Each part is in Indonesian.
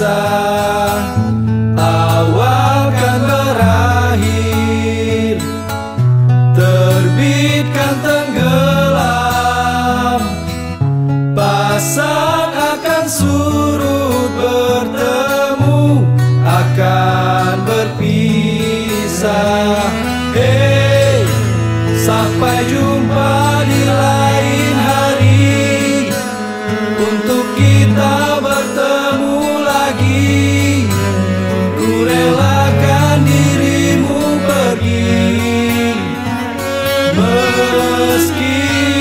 berpisah, awal kan berakhir, terbit kan tenggelam, pasang akan surut, bertemu akan berpisah. Hey, sampai jumpa di lain hari, untuk kita bertemu lagi. Ku relakan dirimu pergi, meskipun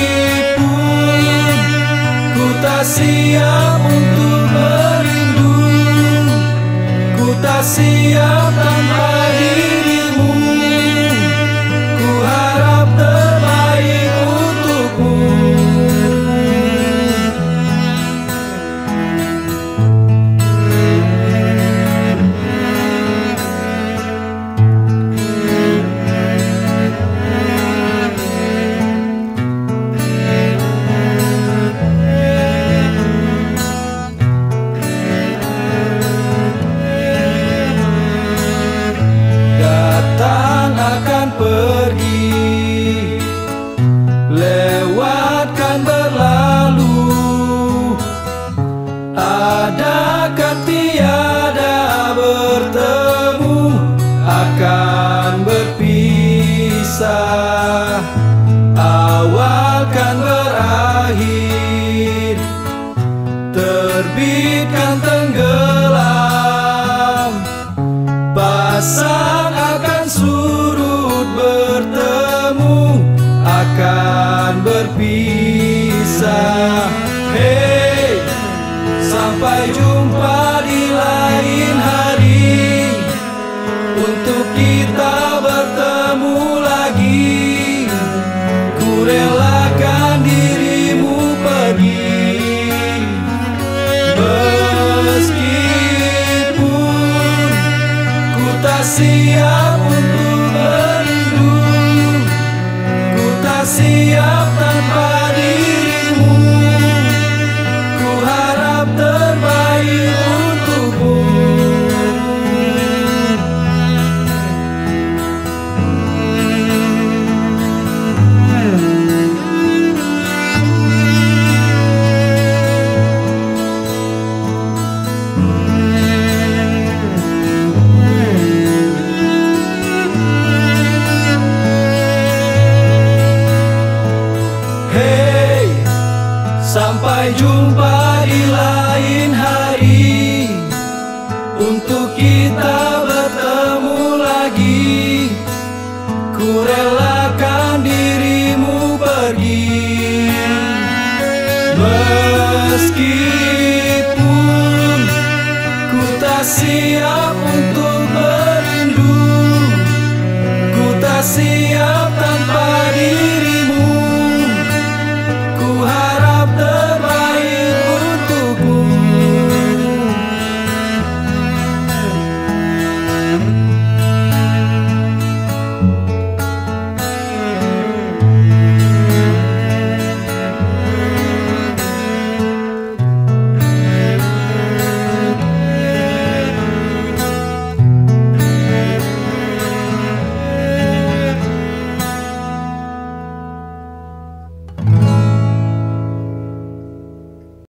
ku tak siap untuk merindu, ku tak siap tanpa dirimu. Ku harap terbaik untukmu. Datang akan pergi, lewatkan berlalu, ada kan tiada, bertemu akan berpisah, awal kan berakhir, terbit kan tenggelam, pasang akan surut, bertemu akan berpisah. Hey, sampai jumpa di lain hari, untuk kita bertemu lagi. Ku relakan dirimu pergi, meskipun ku tak siap untuk merindu, ku tak siap tanpa dirimu. Ku harap terbaik untukmu. Hey, sampai jumpa di lain hari, untuk kita bertemu lagi. Ku relakan dirimu pergi, meskipun ku tak siap untuk